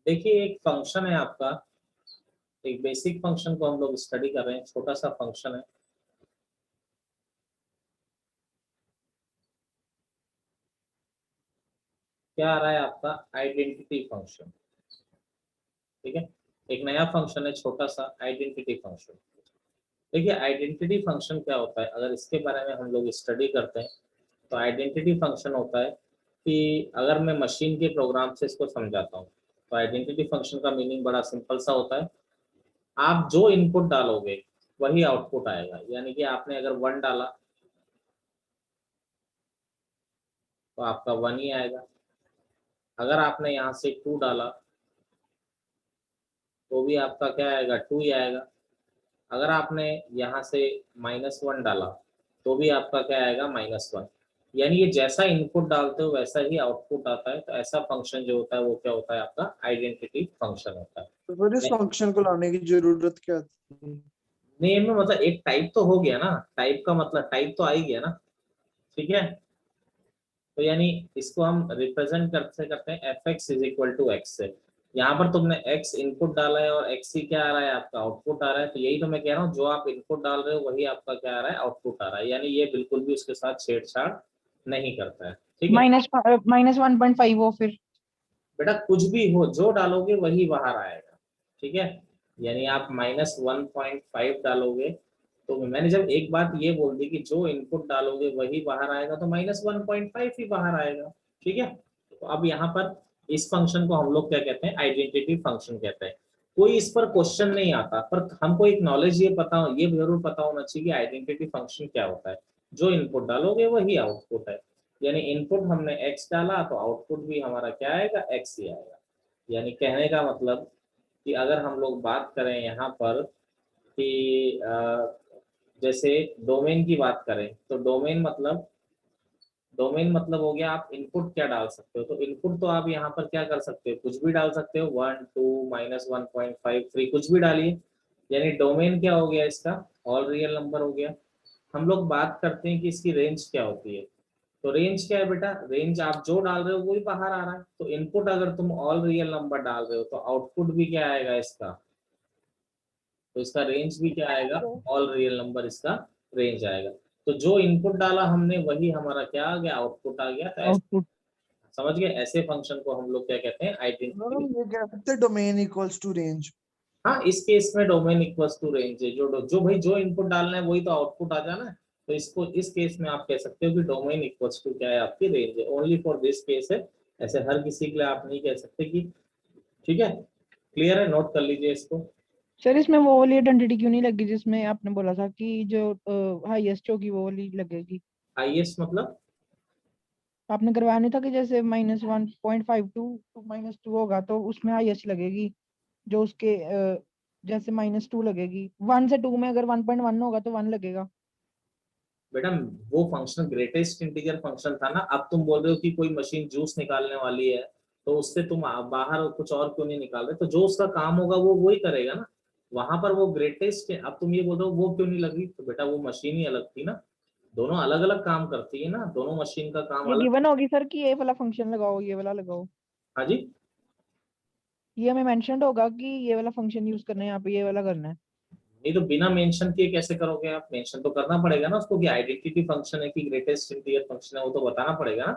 देखिए एक फंक्शन है आपका, एक बेसिक फंक्शन को हम लोग स्टडी कर रहे हैं, छोटा सा फंक्शन है। क्या आ रहा है आपका? Identity function. ठीक है, एक नया फंक्शन है छोटा सा, आइडेंटिटी फंक्शन। देखिए आइडेंटिटी फंक्शन क्या होता है, अगर इसके बारे में हम लोग स्टडी करते हैं तो आइडेंटिटी फंक्शन होता है कि अगर मैं मशीन के प्रोग्राम से इसको समझाता हूँ तो आइडेंटिटी फंक्शन का मीनिंग बड़ा सिंपल सा होता है। आप जो इनपुट डालोगे वही आउटपुट आएगा, यानी कि आपने अगर 1 डाला तो आपका 1 ही आएगा। अगर आपने यहाँ से 2 डाला तो भी आपका क्या आएगा? 2 ही आएगा। अगर आपने यहाँ से -1 डाला तो भी आपका क्या आएगा? -1। यानी ये जैसा इनपुट डालते हो वैसा ही आउटपुट आता है। तो ऐसा फंक्शन जो होता है वो क्या होता है? आपका आइडेंटिटी फंक्शन होता है। तो फिर इस फंक्शन को लाने की जरूरत क्या थी? नेम में मतलब एक टाइप तो हो गया ना, टाइप का मतलब टाइप तो आ ही गया ना। ठीक है, तो यानी इसको हम रिप्रेजेंट करते करते हैं f x is equal to x से। यहाँ पर तुमने x इनपुट डाला है और x ही क्या आ रहा है? आपका आउटपुट आ रहा है। तो यही तो मैं कह रहा हूँ, जो आप इनपुट डाल रहे हो वही आपका क्या आ रहा है? आउटपुट आ रहा है। यानी ये बिल्कुल भी उसके साथ छेड़छाड़ नहीं करता है। ठीक है -1.5 हो फिर। बेटा, कुछ भी हो जो डालोगे वही बाहर आएगा। ठीक है, यानी आप -1.5 डालोगे तो मैंने जब एक बात ये बोल दी कि जो इनपुट डालोगे वही बाहर आएगा, तो -1.5 ही बाहर आएगा। ठीक है, तो अब यहाँ पर इस फंक्शन को हम लोग क्या कहते हैं? आइडेंटिटी फंक्शन कहते हैं। कोई इस पर क्वेश्चन नहीं आता, पर हमको एक नॉलेज ये पता हो, ये जरूर पता होना चाहिए कि आइडेंटिटी फंक्शन क्या होता है। जो इनपुट डालोगे वही आउटपुट है। यानी इनपुट हमने x डाला तो आउटपुट भी हमारा क्या आएगा? x ही आएगा। यानी कहने का मतलब कि अगर हम लोग बात करें यहाँ पर कि जैसे डोमेन की बात करें तो डोमेन मतलब हो गया आप इनपुट क्या डाल सकते हो। तो इनपुट तो आप यहाँ पर क्या कर सकते हो? कुछ भी डाल सकते हो, 1 2 -1.5 3 कुछ भी डालिए। यानी डोमेन क्या हो गया इसका? ऑल रियल नंबर हो गया। हम लोग बात करते हैं कि इसकी रेंज क्या होती है। तो रेंज क्या है बेटा? रेंज आप जो डाल रहे हो वही बाहर आ रहा है। तो इनपुट अगर तुम ऑल रियल नंबर डाल रहे हो तो आउटपुट भी क्या आएगा इसका? तो इसका रेंज भी क्या आएगा? ऑल रियल नंबर इसका रेंज आएगा। तो जो इनपुट डाला हमने वही हमारा क्या आ गया? आउटपुट आ गया। तो ऐसे आउटपुट। समझ गए, ऐसे फंक्शन को हम लोग क्या कहते हैं? आइडेंटिटी। ये कह सकते हैं डोमेन इक्वल्स टू रेंज। हाँ, इस केस में डोमेन इक्वल्स टू रेंज है। जो भाई जो इनपुट डालना है वही तो आउटपुट आ जाना है। तो इसको इस केस में आप कह सकते हो कि डोमेन इक्वल्स टू क्या है? आपकी रेंज है। ओनली फॉर दिस केस है, ऐसे हर किसी के लिए आप नहीं कह सकते कि। ठीक है, क्लियर है? नोट कर लीजिए इसको। सर इसमें वो वाली आइडेंटिटी क्यों नहीं लगी जिसमें आपने बोला था कि जो हाईएस्ट होगी वो वाली लगेगी? आईएस मतलब? आपने करवाया नहीं था कि जैसे -1.5 टू -2 होगा तो उसमें हाईएस्ट लगेगी, जो उसके जैसे -2 लगेगी, 1 से 2 में अगर 1.1 होगा तो 1 लगेगा। बेटा वो फंक्शन ग्रेटेस्ट इंटीजर फंक्शन था ना। अब तुम बोल रहे हो कि कोई मशीन जूस निकालने वाली है तो उससे तुम बाहर कुछ और क्यों नहीं निकाल रहे? तो जो उसका काम होगा वो वही करेगा ना। वहां पर वो ग्रेटेस्ट है। अब तुम ये बोल रहे हो वो क्यों नहीं लगी, तो बेटा वो मशीन ही अलग थी ना। दोनों अलग अलग काम करती है ना, दोनों मशीन का काम ये अलग। गिवन होगी सर कि ये वाला फंक्शन लगाओ, ये वाला लगाओ। हाँ जी। ये हमें मेंशन्ड होगा कि ये वाला फंक्शन यूज करना है, यहाँ पे ये वाला करना है। नहीं तो बिना मेंशन किए कैसे करोगे आप? मेंशन तो करना पड़ेगा ना उसको कि आइडेंटिटी फंक्शन है कि ग्रेटेस्ट इंटीजर फंक्शन है, वो तो बताना पड़ेगा ना।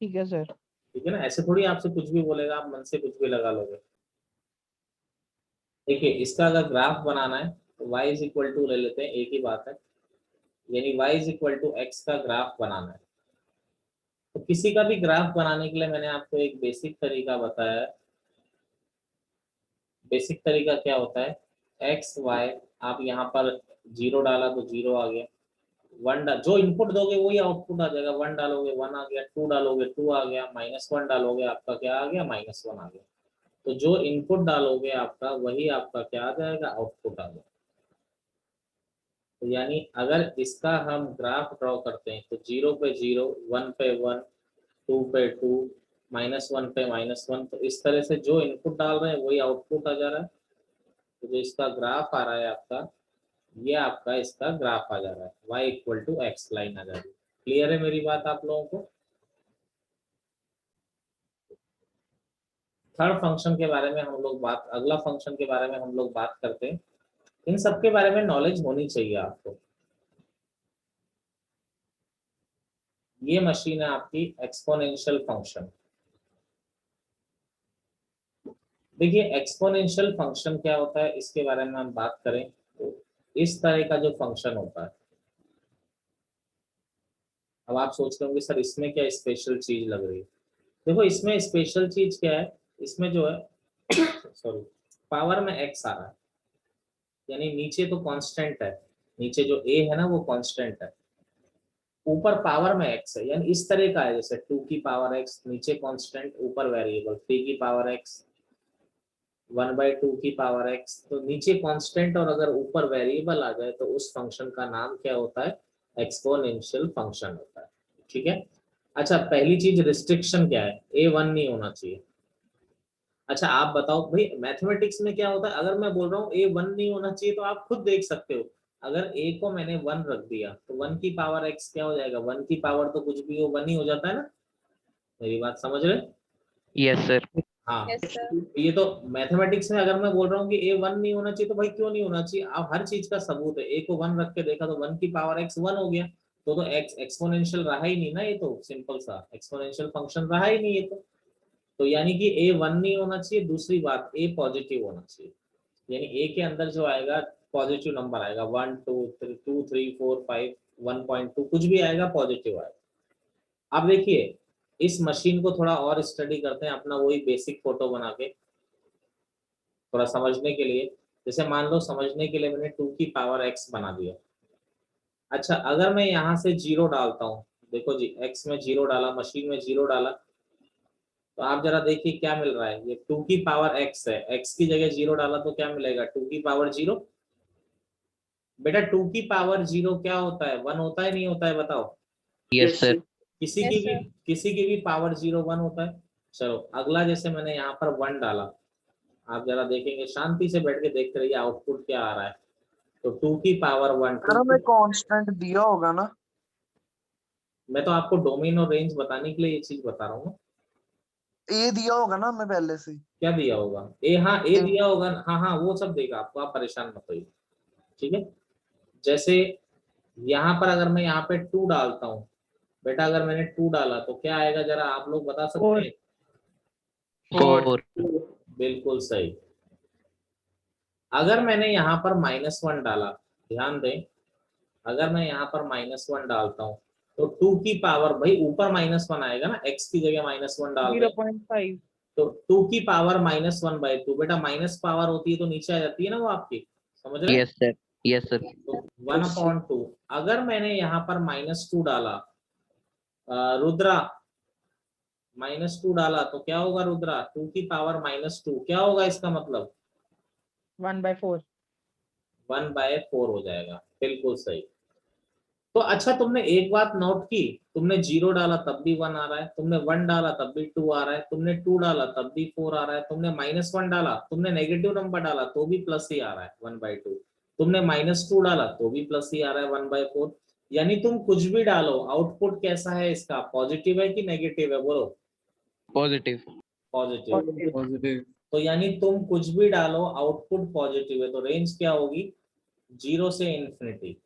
ठीक है सर। ठीक है ना, ऐसे थोड़ी आपसे कुछ भी बोलेगा आप मन से कुछ भी लगा लोगे। देखिए इसका अगर ग्राफ बनाना है तो y इज इक्वल टू ले लेते हैं, एक ही बात है। यानी y is equal to x का ग्राफ बनाना है। तो किसी का भी ग्राफ बनाने के लिए मैंने आपको एक बेसिक तरीका बताया है। बेसिक तरीका क्या होता है? एक्स वाई, आप यहाँ पर 0 डाला तो 0 आ गया। जो इनपुट दोगे वही आउटपुट आ जाएगा। 1 डालोगे 1 आ गया, 2 डालोगे 2 आ गया, -1 डालोगे आपका क्या आ गया? -1 आ गया। तो जो इनपुट डालोगे आपका वही आपका क्या आ जाएगा? आउटपुट आ जाएगा। तो यानी अगर इसका हम ग्राफ ड्रॉ करते हैं तो 0 पे 0, 1 पे 1, 2 पे 2, -1 पे -1, तो इस तरह से जो इनपुट डाल रहे हैं वही आउटपुट आ जा रहा है। तो जो इसका ग्राफ आ रहा है आपका, ये आपका इसका ग्राफ आ जा रहा है, y equal to X line आ जा रही है। क्लियर है मेरी बात आप लोगों को? थर्ड फंक्शन के बारे में हम लोग बात, अगला फंक्शन के बारे में हम लोग बात करते हैं। इन सब के बारे में नॉलेज होनी चाहिए आपको। ये मशीन है आपकी एक्सपोनेंशियल फंक्शन। देखिए एक्सपोनेंशियल फंक्शन क्या होता है इसके बारे में हम बात करें तो इस तरह का जो फंक्शन होता है। अब आप सोच रहे होंगे सर इसमें क्या स्पेशल चीज लग रही है। देखो इसमें स्पेशल चीज क्या है, इसमें जो है सॉरी पावर में एक्स आ रहा है, यानी नीचे तो कांस्टेंट है, नीचे जो ए है ना वो कांस्टेंट है, ऊपर पावर में एक्स है, यानी इस तरह का है जैसे 2 की पावर एक्स, नीचे कांस्टेंट ऊपर वेरिएबल 3 की पावर एक्स, 1/2 की पावर एक्स। तो नीचे कांस्टेंट और अगर ऊपर वेरिएबल आ जाए तो उस फंक्शन का नाम क्या होता है, एक्सपोनेंशियल फंक्शन होता है। ठीक है। अच्छा पहली चीज रिस्ट्रिक्शन क्या है, a1 नहीं होना चाहिए। अच्छा आप बताओ भाई मैथमेटिक्स में क्या होता है, अगर मैं बोल रहा हूँ a1 नहीं होना चाहिए तो आप खुद देख सकते हो, अगर a को मैंने 1 रख दिया तो 1 की पावर x क्या हो जाएगा, 1 की पावर तो कुछ भी हो 1 ही हो जाता है ना। मेरी बात समझ रहे। Yes sir. हाँ यस सर। ये तो मैथमेटिक्स में अगर मैं बोल रहा हूँ कि a1 नहीं होना चाहिए तो भाई क्यों नहीं होना चाहिए, आप हर चीज का सबूत है, a को 1 रख के देखा तो 1 की पावर x 1 हो गया, तो x एक्सपोनेंशियल रहा ही नहीं ना, ये तो सिंपल सा एक्सपोनेंशियल फंक्शन रहा ही नहीं ये तो यानी कि a1 नहीं होना चाहिए। दूसरी बात a पॉजिटिव होना चाहिए, यानी a के अंदर जो आएगा पॉजिटिव नंबर आएगा, 1 2 3 4 5 1.2 कुछ भी आएगा पॉजिटिव आएगा। अब देखिए इस मशीन को थोड़ा और स्टडी करते हैं अपना वही बेसिक फोटो बना के थोड़ा समझने के लिए। जैसे मान लो समझने के लिए मैंने 2 की पावर x बना दिया। अच्छा अगर मैं यहाँ से 0 डालता हूँ, देखो जी x में 0 डाला, मशीन में 0 डाला, तो आप जरा देखिए क्या मिल रहा है, ये 2 की पावर x है, x की जगह 0 डाला तो क्या मिलेगा 2 की पावर 0। बेटा 2 की पावर 0 क्या होता है, 1 होता है नहीं होता है बताओ। Yes sir. किसी Yes, की भी sir. किसी की भी पावर 0 1 होता है। चलो अगला जैसे मैंने यहाँ पर 1 डाला, आप जरा देखेंगे शांति से बैठ के देखते रहिए आउटपुट क्या आ रहा है। तो 2 की पावर 1 सर हमें कांस्टेंट दिया होगा ना। मैं तो आपको डोमेन और रेंज बताने के लिए ये चीज बता रहा हूँ। ए दिया होगा ना हमें पहले से। क्या दिया होगा, ए हाँ ए दिया होगा, हाँ हाँ वो सब देगा आपको, आप परेशान मत होइए। ठीक है। जैसे यहाँ पर अगर मैं यहाँ पे 2 डालता हूँ, बेटा अगर मैंने 2 डाला तो क्या आएगा जरा आप लोग बता सकते हैं। 4। बिल्कुल सही। अगर मैंने यहाँ पर -1 डाला, ध्यान दें, अगर मैं यहाँ पर -1 डालता हूँ तो 2 की पावर भाई ऊपर -1 आएगा ना, x की जगह -1 डाल दें 0.5 तो 2 की पावर -1/2, बेटा माइनस पावर होती है तो नीचे आ जाती है ना वो आपकी, समझ रहे हैं? Yes sir. Yes sir. तो 1/2। अगर मैंने यहाँ पर -2 डाला, रुद्रा -2 डाला तो क्या होगा रुद्रा, 2 की पावर -2 क्या होगा इसका मतलब 1/4 1/4 हो जाएगा। बिल्कुल सही। तो अच्छा तुमने एक बात नोट की, तुमने 0 डाला तब भी 1 आ रहा है, तुमने 1 डाला तब भी 2 आ रहा है, तुमने 2 डाला तब भी 4 आ रहा है, तुमने -1 डाला, तुमने नेगेटिव नंबर डाला तो भी प्लस ही आ रहा है 1/2, तुमने -2 डाला तो भी प्लस ही आ रहा है 1/4। यानी तुम कुछ भी डालो आउटपुट कैसा है इसका, पॉजिटिव है कि नेगेटिव है, बोलो। पॉजिटिव। पॉजिटिव। पॉजिटिव। तो यानी तुम कुछ भी डालो आउटपुट पॉजिटिव है, तो रेंज क्या होगी 0 से इन्फिनिटी,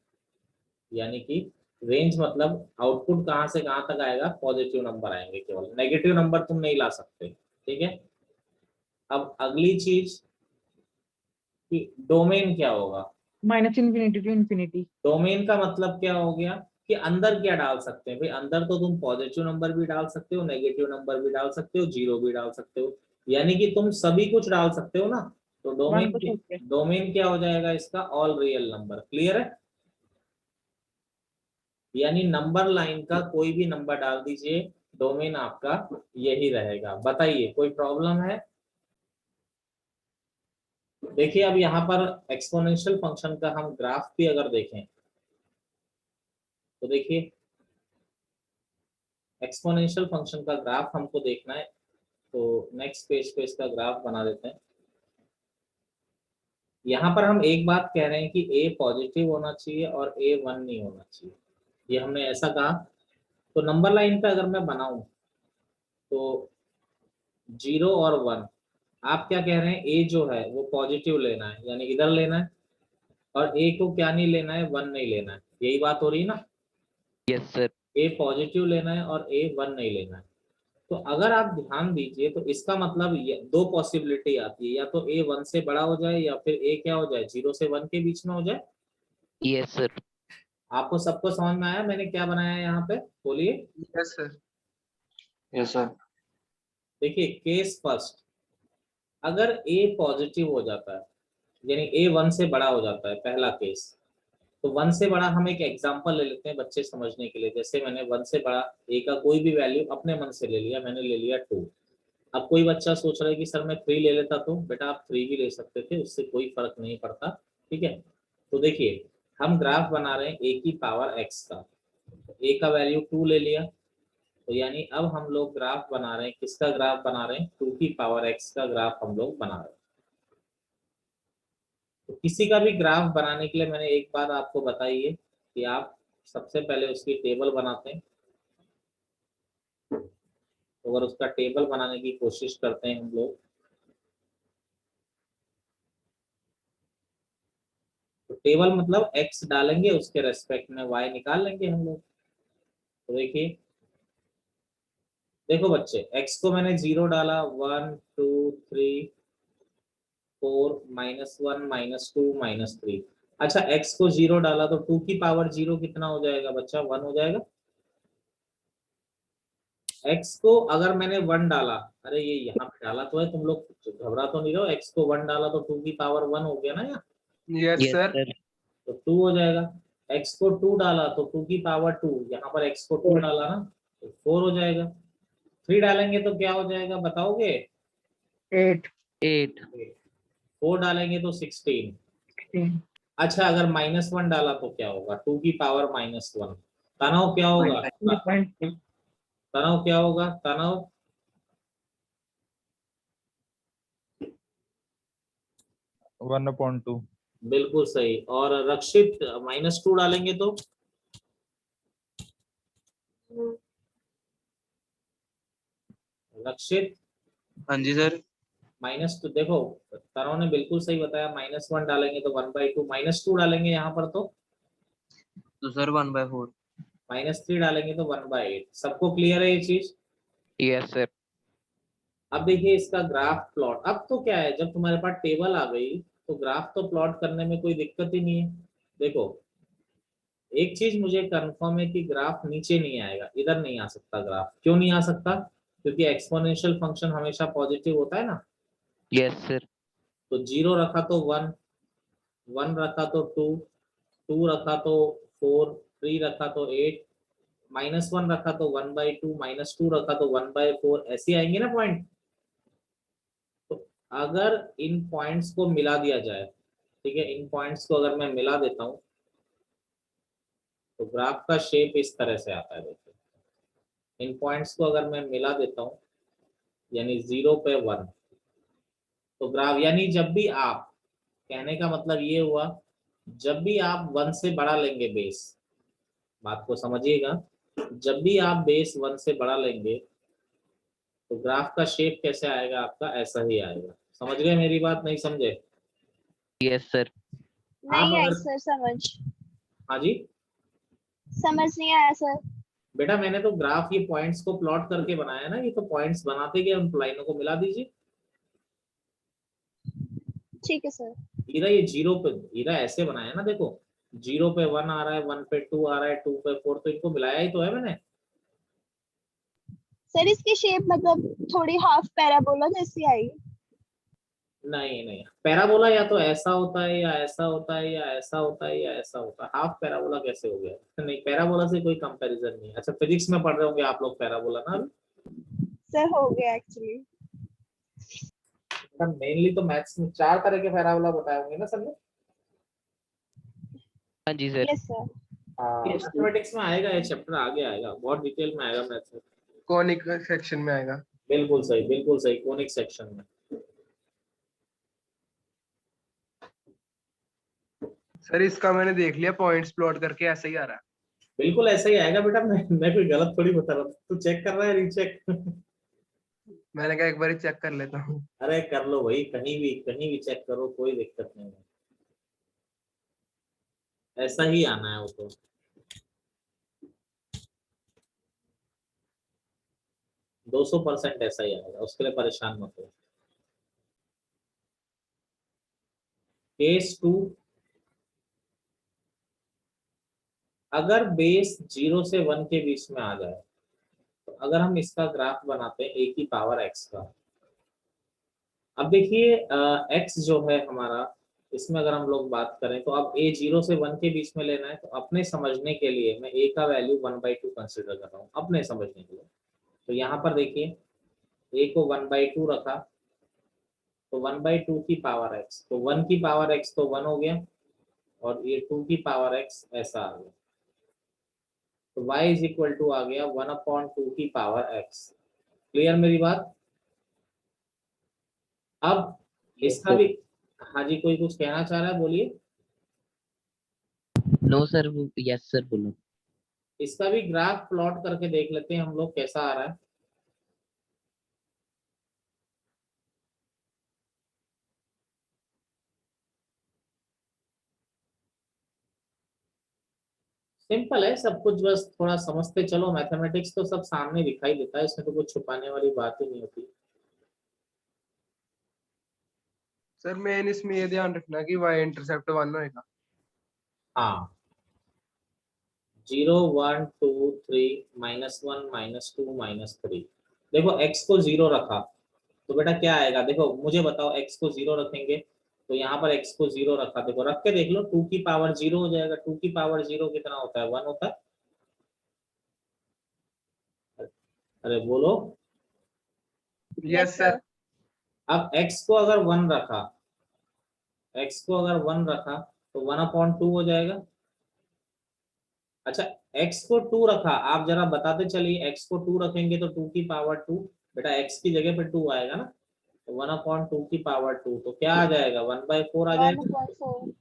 यानी कि रेंज मतलब आउटपुट कहां से कहां तक आएगा, पॉजिटिव नंबर आएंगे, केवल नेगेटिव नंबर तुम नहीं ला सकते। ठीक है। अब अगली चीज कि डोमेन क्या होगा। -∞ to infinity डोमेन का मतलब क्या हो गया कि अंदर क्या डाल सकते हैं, भाई अंदर तो तुम पॉजिटिव नंबर भी डाल सकते हो, नेगेटिव नंबर भी डाल सकते हो, 0 भी डाल सकते हो, यानी कि तुम सभी कुछ डाल सकते हो ना। तो 1 को छोड़ के डोमेन क्या हो जाएगा इसका, ऑल रियल नंबर। क्लियर है, यानी नंबर लाइन का कोई भी नंबर डाल दीजिए, डोमेन आपका यही रहेगा। बताइए कोई प्रॉब्लम है। देखिए अब यहाँ पर एक्सपोनेंशियल फंक्शन का हम ग्राफ भी अगर देखें तो देखिए एक्सपोनेंशियल फंक्शन का ग्राफ हमको देखना है, तो नेक्स्ट पेज पे इसका ग्राफ बना देते हैं। यहाँ पर हम एक बात कह रहे हैं कि a पॉजिटिव होना चाहिए और a 1 नहीं होना चाहिए, ये हमने ऐसा कहा। तो नंबर लाइन पे अगर मैं बनाऊं तो 0 और 1 आप क्या कह रहे हैं, ए जो है वो पॉजिटिव लेना है, यानी इधर लेना है, और ए को क्या नहीं लेना है, 1 नहीं लेना है, यही बात हो रही है ना। Yes, sir. ए पॉजिटिव लेना है और ए 1 नहीं लेना है। तो अगर आप ध्यान दीजिए तो इसका मतलब ये दो पॉसिबिलिटी आती है, या तो ए 1 से बड़ा हो जाए या फिर ए क्या हो जाए, 0 से 1 के बीच में हो जाए। Yes, sir. आपको सबको समझ में आया मैंने क्या बनाया है यहाँ पे, बोलिए। Yes sir. Yes sir. देखिए केस फर्स्ट, अगर ए पॉजिटिव हो जाता है यानी ए 1 से बड़ा हो जाता है, पहला केस। तो 1 से बड़ा हम एक एग्जांपल ले लेते हैं बच्चे समझने के लिए। जैसे मैंने 1 से बड़ा ए का कोई भी वैल्यू अपने मन से ले लिया, मैंने ले लिया 2। अब कोई बच्चा सोच रहा है कि सर मैं 3 ले लेता, तो बेटा आप 3 भी ले सकते थे, उससे कोई फर्क नहीं पड़ता, ठीक है। तो देखिए हम ग्राफ बना रहे हैं ए की पावर x का, ए का वैल्यू 2 ले लिया, तो यानी अब हम लोग ग्राफ बना रहे हैं, किसका ग्राफ बना रहे हैं, 2 की पावर x का ग्राफ हम लोग बना रहे हैं। तो किसी का भी ग्राफ बनाने के लिए मैंने एक बात आपको बताई है कि आप सबसे पहले उसकी टेबल बनाते हैं। तो अगर उसका टेबल बनाने की कोशिश करते हैं हम लोग, तो टेबल मतलब x डालेंगे, उसके रेस्पेक्ट में y निकाल लेंगे हम लोग। तो देखिए, देखो बच्चे, x को मैंने 0 डाला, 1 2 3 4 -1 -2 -3। अच्छा x को 0 डाला तो 2 की पावर 0 कितना हो जाएगा बच्चा, 1 हो जाएगा। x को अगर मैंने 1 डाला, अरे ये यहाँ पे डाला तो है, तुम लोग घबरा तो नहीं रहो, x को 1 डाला तो 2 की पावर 1 हो गया ना यहाँ, यस Yes, सर। sir. तो 2 हो जाएगा। x को 2 डाला तो 2 की पावर 2, यहाँ पर x को 2 डाला ना तो 4 हो जाएगा। 3 डालेंगे तो क्या हो जाएगा बताओगे, 8 8. 4 डालेंगे तो 16। अच्छा अगर -1 डाला तो क्या होगा, 2 की पावर -1। तनाव क्या होगा, तनाव क्या होगा, तनाव 1/2। बिल्कुल सही। और रक्षित -2 डालेंगे तो रक्षित हाँ जी सर। -2, देखो तनाव ने बिल्कुल सही बताया, -1 डालेंगे तो 1/2, -2 डालेंगे यहाँ पर तो तो सर 1/4। -3 डालेंगे तो 1/8। सबको क्लियर है ये चीज। Yes, sir. अब देखिए इसका ग्राफ प्लॉट, अब तो क्या है, जब तुम्हारे पास टेबल आ गई तो ग्राफ तो प्लॉट करने में कोई दिक्कत ही नहीं है। देखो एक चीज मुझे कंफर्म है कि ग्राफ नीचे नहीं आएगा, इधर नहीं आ सकता ग्राफ। क्यों नहीं आ सकता, क्योंकि एक्सपोनेंशियल फंक्शन हमेशा पॉजिटिव होता है ना। Yes, sir. तो 0 रखा तो 1, 1 रखा तो 2, 2 रखा तो 4, 3 रखा तो 8, -1 रखा तो 1/2, -2 रखा तो 1/4, ऐसे आएंगे ना पॉइंट। तो अगर इन पॉइंट्स को मिला दिया जाए, ठीक है, इन पॉइंट्स को अगर मैं मिला देता हूं तो ग्राफ का शेप इस तरह से आता है। देखिए इन पॉइंट्स को अगर मैं मिला देता हूं, यानी 0 पे 1, तो ग्राफ, यानी जब भी आप, कहने का मतलब ये हुआ, जब भी आप 1 से बड़ा लेंगे बेस, बात को समझिएगा, जब भी आप बेस 1 से बड़ा लेंगे तो ग्राफ का शेप कैसे आएगा आपका, ऐसा ही आएगा। समझ गए मेरी बात, नहीं समझे? Yes, sir. आप नहीं आई अगर, सर समझ, हाँ जी समझ नहीं आया सर। बेटा, मैंने तो ग्राफ ये पॉइंट्स को प्लॉट करके बनाया ना, ये तो पॉइंट्स बनाते गए, उन लाइनों को मिला दीजिए। ठीक है सर। हीरा ये 0 पे, हीरा ऐसे बनाया ना, देखो 0 पे 1 आ रहा है, 1 पे 2 आ रहा है, 2 पे 4, तो इनको मिलाया ही तो है मैंने। सर इसकी शेप मतलब थोड़ी हाफ पैराबोला जैसी आई। नहीं नहीं, पैराबोला या तो ऐसा होता है या ऐसा होता है या ऐसा होता है या ऐसा होता है, हाफ पैराबोला कैसे हो गया? नहीं, पैराबोला से कोई कंपैरिजन नहीं है। अच्छा फिजिक्स में पढ़ रहे होंगे आप लोग पैराबोला ना। सर हो गया एक्चुअली। मेनली तो मैथ्स में 4 तरह के पैराबोला बताए होंगे ना सर ने। हाँ जी सर. Yes sir. मैथमेटिक्स में आएगा, ये चैप्टर आगे आएगा, बहुत डिटेल में आएगा मैथ्स में। कॉनिक सेक्शन में आएगा। बिल्कुल सही, बिल्कुल सही, कोनिक सेक्शन में। सर इसका मैंने देख लिया, पॉइंट्स प्लॉट करके ऐसा ही आ रहा है। बिल्कुल ऐसा ही आएगा बेटा, मैं कोई गलत थोड़ी बता रहा हूँ, तू चेक कर रहा है रीचेक। मैंने कहा एक बार चेक कर लेता हूँ। अरे कर लो भाई, कहीं भी चेक करो, कोई दिक्कत नहीं है, ऐसा ही आना है वो तो। दो 200% ऐसा ही आएगा, उसके लिए परेशान मत हो। केस 2, अगर बेस 0 से 1 के बीच में आ जाए, तो अगर हम इसका ग्राफ बनाते हैं a की पावर x का। अब देखिए x जो है हमारा, इसमें अगर हम लोग बात करें तो अब a 0 से 1 के बीच में लेना है, तो अपने समझने के लिए मैं a का वैल्यू 1/2 कंसिडर कर रहा हूँ अपने समझने के लिए। तो यहाँ पर देखिए a को 1/2 रखा, तो 1/2 की पावर x, तो 1 की पावर x तो 1 हो गया, और ये 2 की पावर x ऐसा आ गया, तो y इज इक्वल टू आ गया 1/2 की पावर x। क्लियर मेरी बात? अब इसका भी, हाँ जी कोई कुछ कहना चाह रहा है, बोलिए। नो सर, यस सर बोलो। इसका भी ग्राफ प्लॉट करके देख लेते हैं हम लोग कैसा आ रहा है। सिंपल है सब कुछ, बस थोड़ा समझते चलो। मैथमेटिक्स तो सब सामने दिखाई देता है, इसमें तो कुछ छुपाने वाली बात ही नहीं होती। सर मेन इसमें ये ध्यान रखना कि y इंटरसेप्ट 1 होएगा। हाँ, 0 1 2 3 -1 -2 -3। देखो x को 0 रखा, तो बेटा क्या आएगा, देखो मुझे बताओ, x को 0 रखेंगे तो यहाँ पर x को 0 रखा, देखो रख के देख लो, 2 की पावर 0 हो जाएगा। 2 की पावर 0 कितना होता है, 1 होता है। अरे बोलो। Yes sir. अब x को अगर 1 रखा, x को अगर 1 रखा तो 1/2 हो जाएगा। अच्छा, x को 2 रखा, आप जरा बताते चलिए, x को 2 रखेंगे तो 2 की पावर 2, बेटा x की जगह पे 2 आएगा ना, तो 1/2 की पावर 2, तो क्या आ जाएगा, 1/4 आ जाएगा।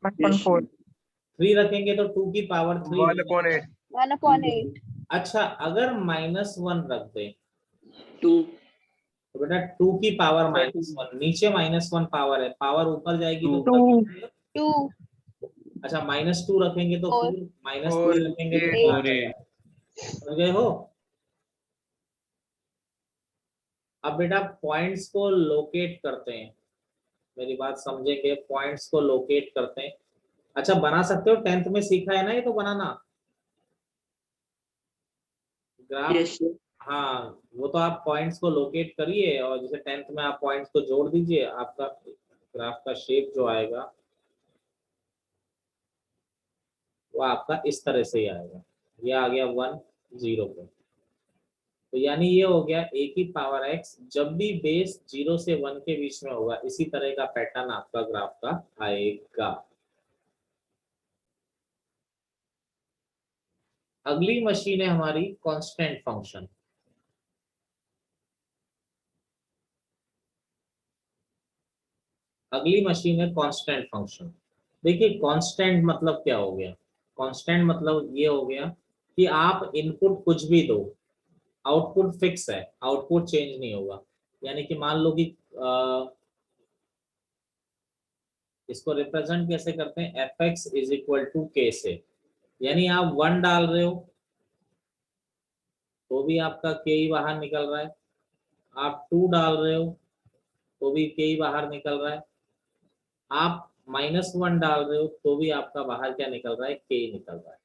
1.4। 3 रखेंगे तो 2 की पावर 3 हो 1/8। जाएगा। 1/8। अच्छा, अगर -1 रख दे 2 तो बेटा 2 की पावर -1, नीचे -1 पावर है, पावर ऊपर जाएगी तो 2 क्या? 2 अच्छा, -2 रखेंगे तो 4 -3 रखेंगे तो 8। क्या आ जाएगा? समझ गए हो? अब बेटा पॉइंट्स को लोकेट करते हैं, मेरी बात समझेंगे, पॉइंट्स को लोकेट करते हैं। अच्छा, बना सकते हो, 10th में सीखा है ना ये तो बनाना ग्राफ। Yes sir. हाँ, वो तो आप पॉइंट्स को लोकेट करिए, और जैसे 10th में आप पॉइंट्स को जोड़ दीजिए, आपका ग्राफ का शेप जो आएगा वो आपका इस तरह से ही आएगा। ये आ गया 1 0 पे, तो यानी ये हो गया a की पावर x, जब भी बेस 0 से 1 के बीच में होगा, इसी तरह का पैटर्न आपका ग्राफ का आएगा। अगली मशीन है हमारी कांस्टेंट फंक्शन। अगली मशीन है कांस्टेंट फंक्शन। देखिए कांस्टेंट मतलब क्या हो गया, कांस्टेंट मतलब ये हो गया कि आप इनपुट कुछ भी दो, आउटपुट फिक्स है, आउटपुट चेंज नहीं होगा। यानी कि मान लो कि इसको रिप्रेजेंट कैसे करते हैं, fx is equal to k से, यानी आप 1 डाल रहे हो तो भी आपका k ही बाहर निकल रहा है, आप 2 डाल रहे हो तो भी k ही बाहर निकल रहा है, आप -1 डाल रहे हो तो भी आपका बाहर क्या निकल रहा है, k ही निकल रहा है।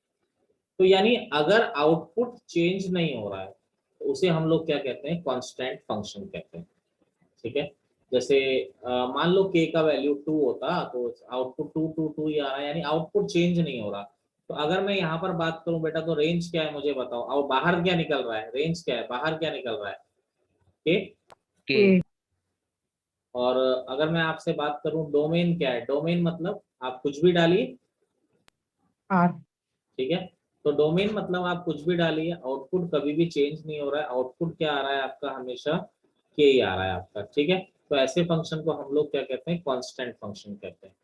तो यानी अगर आउटपुट चेंज नहीं हो रहा है तो उसे हम लोग क्या कहते हैं, कांस्टेंट फंक्शन कहते हैं। ठीक है, जैसे मान लो k का वैल्यू 2 होता तो आउटपुट 2 2 2 ही आ रहा है, यानी आउटपुट चेंज नहीं हो रहा। तो अगर मैं यहाँ पर बात करूं बेटा, तो रेंज क्या है मुझे बताओ, और बाहर क्या निकल रहा है, रेंज क्या है, बाहर क्या निकल रहा है, k। के और अगर मैं आपसे बात करूं डोमेन क्या है, डोमेन मतलब आप कुछ भी डालिए, R। ठीक है। तो डोमेन मतलब आप कुछ भी डालिए, आउटपुट कभी भी चेंज नहीं हो रहा है, आउटपुट क्या आ रहा है आपका, हमेशा के ही आ रहा है आपका। ठीक है, तो ऐसे फंक्शन को हम लोग क्या कहते हैं, कांस्टेंट फंक्शन कहते हैं।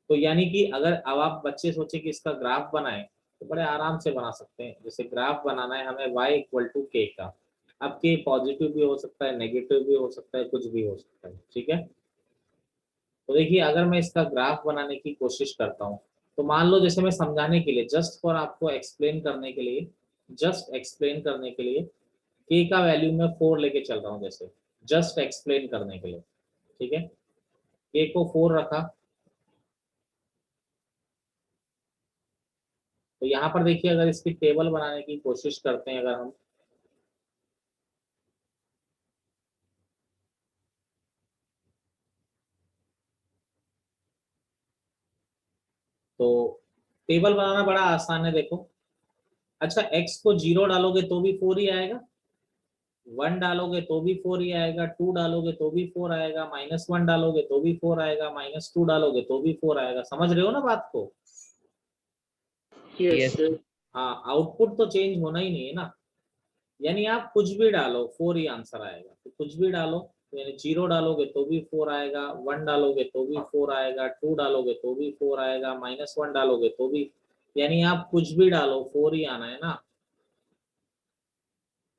तो यानी कि अगर अब आप बच्चे सोचे कि इसका ग्राफ बनाएं, तो बड़े आराम से बना सकते हैं। जैसे ग्राफ बनाना है हमें y इक्वल टू के का, अब के पॉजिटिव भी हो सकता है, नेगेटिव भी हो सकता है, कुछ भी हो सकता है, ठीक है। तो देखिए अगर मैं इसका ग्राफ बनाने की कोशिश करता हूँ, तो मान लो जैसे मैं समझाने के लिए, जस्ट फॉर आपको एक्सप्लेन करने के लिए, जस्ट एक्सप्लेन करने के लिए के का वैल्यू मैं 4 लेके चल रहा हूँ, जैसे जस्ट एक्सप्लेन करने के लिए, ठीक है। के को 4 रखा, तो यहाँ पर देखिए अगर इसकी टेबल बनाने की कोशिश करते हैं अगर हम, तो टेबल बनाना बड़ा आसान है, देखो। अच्छा, x को 0 डालोगे तो भी 4 ही आएगा, 1 डालोगे तो भी 4 ही आएगा, 2 डालोगे तो भी 4 आएगा, -1 डालोगे तो भी 4 आएगा, -2 डालोगे तो भी 4 आएगा। समझ रहे हो ना बात को? Yes sir. हाँ, आउटपुट तो चेंज होना ही नहीं है ना, यानी आप कुछ भी डालो 4 ही आंसर आएगा। तो कुछ भी डालो, यानी 0 डालोगे तो भी 4 आएगा, 1 डालोगे तो भी 4 आएगा, 2 डालोगे तो भी 4 आएगा, -1 डालोगे तो भी, यानी आप कुछ भी डालो 4 ही आना है ना।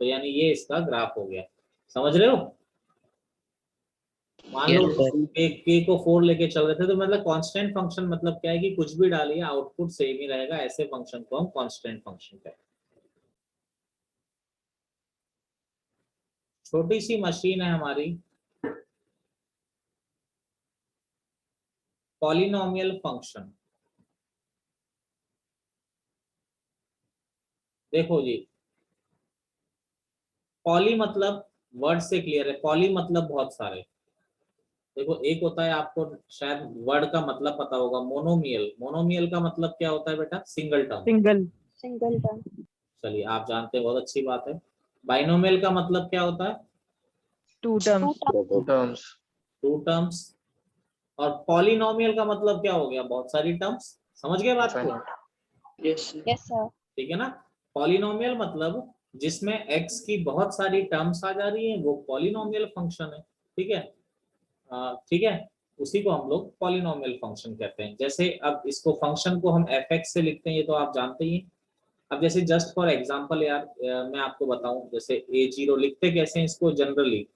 तो यानी ये इसका ग्राफ हो गया, समझ रहे हो? मान लो Yes, sir. के को 4 लेके चल रहे थे, तो मतलब कांस्टेंट फंक्शन मतलब क्या है कि कुछ भी डालिए आउटपुट सेम ही रहेगा, ऐसे फंक्शन को हम कांस्टेंट फंक्शन कहते हैं। छोटी सी मशीन है हमारी, पॉलिनोमियल फंक्शन। देखो जी, पॉली मतलब वर्ड से क्लियर है, पॉली मतलब बहुत सारे। देखो एक होता है, आपको शायद वर्ड का मतलब पता होगा, मोनोमियल। मोनोमियल का मतलब क्या होता है बेटा? Single term. Single single term. चलिए आप जानते हैं, बहुत अच्छी बात है। बाइनोमियल का मतलब क्या होता है? 2 टर्म्स टर्म्स। 2 टर्म्स। और पॉलिनोमियल का मतलब क्या हो गया? बहुत सारी टर्म्स। समझ गए बात को? Yes yes sir. ठीक है ना। पॉलिनोमियल मतलब जिसमें x की बहुत सारी टर्म्स आ जा रही है, वो पॉलिनोमियल फंक्शन है, ठीक है। ठीक है, उसी को हम लोग पॉलिनोमियल फंक्शन कहते हैं। जैसे अब इसको फंक्शन को हम f(x) से लिखते हैं, ये तो आप जानते ही हैं। अब जैसे जस्ट फॉर एग्जांपल यार, मैं आपको बताऊं, जैसे a0 लिखते कैसे हैं इसको जनरली?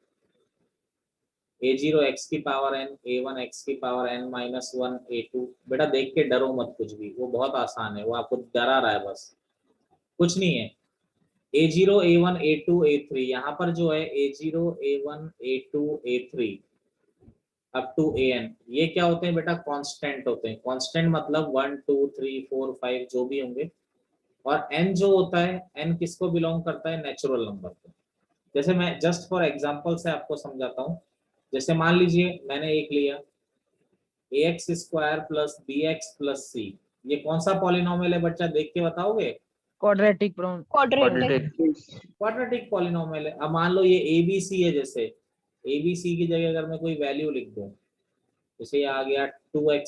a0 x की पावर n, a1 x की पावर n - 1 a2। बेटा देख के डरो मत कुछ भी, वो बहुत आसान है, वो आपको डरा रहा है बस, कुछ नहीं है। a0 a1 a2 a3, यहाँ पर जो है a0 a1 a2 a3 up to an, ये क्या होते हैं बेटा? कांस्टेंट होते हैं। कांस्टेंट मतलब 1 2 3 4 5 जो भी होंगे। और n जो होता है, n किसको बिलोंग करता है? नेचुरल नंबर को। जैसे मैं जस्ट फॉर एग्जांपल से आपको समझाता हूँ। जैसे मान लीजिए मैंने एक लिया ax² + bx + c, ये कौन सा पॉलिनोमियल है बच्चा? देख के बताओगे? Quadratic quadratic. क्वाड्रेटिक पॉलिनोमियल है। अब मान लो ये abc है, जैसे abc की जगह अगर मैं कोई वैल्यू लिख दूं, जैसे ये आ गया 2x² -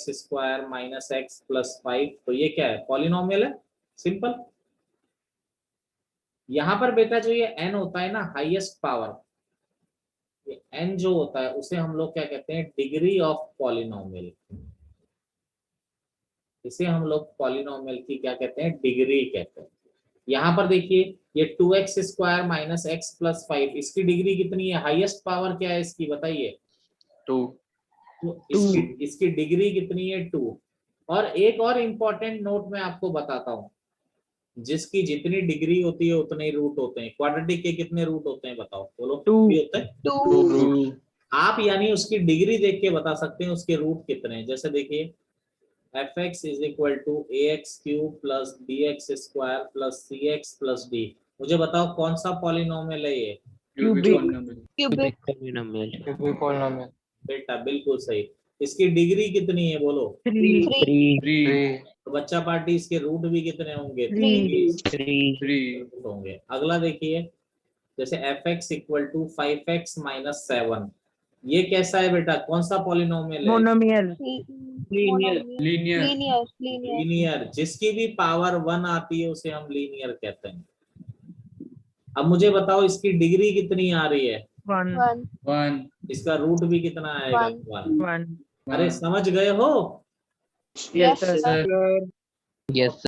x + 5, तो ये क्या है? पॉलिनोमियल है, सिंपल। यहाँ पर बेटा जो ये n होता है ना, हाईएस्ट पावर, ये n जो होता है उसे हम लोग क्या कहते हैं? Degree of polynomial. इसे हम लोग पॉलिनोमियल की क्या कहते हैं? डिग्री कहते हैं। यहाँ पर देखिए ये 2x² - x + 5, इसकी डिग्री कितनी है? हाईएस्ट पावर क्या है इसकी, बताइए? 2। तो इसकी डिग्री कितनी है? 2। और एक और इम्पोर्टेंट नोट मैं आपको बताता हूँ, जिसकी जितनी डिग्री होती है उतने ही रूट होते हैं। क्वाड्रेटिक के कितने रूट होते हैं बताओ? बोलो। 2 होते हैं। 2। आप यानी उसकी डिग्री देख के बता सकते हैं उसके रूट कितने हैं। जैसे देखिए f(x) = ax³ + bx² + cx + d। मुझे बताओ कौन सा पॉलिनोमियल है ये? क्यूबिक। पॉलिनोमियल। बेटा बिल्कुल सही। इसकी डिग्री कितनी है बोलो? 3 3 तो बच्चा पार्टी, इसके रूट भी कितने होंगे? 3 3 होंगे। अगला देखिए, जैसे f(x) = 5x - 7, ये कैसा है बेटा? कौन सा पॉलिनोमियल है? Monomial linear. लीनियर। जिसकी भी पावर 1 आती है उसे हम लीनियर कहते हैं। अब मुझे बताओ इसकी डिग्री कितनी आ रही है? 1 1। इसका रूट भी कितना आएगा? 1। 1 अरे समझ गए हो? Yes yes sir sir. Yes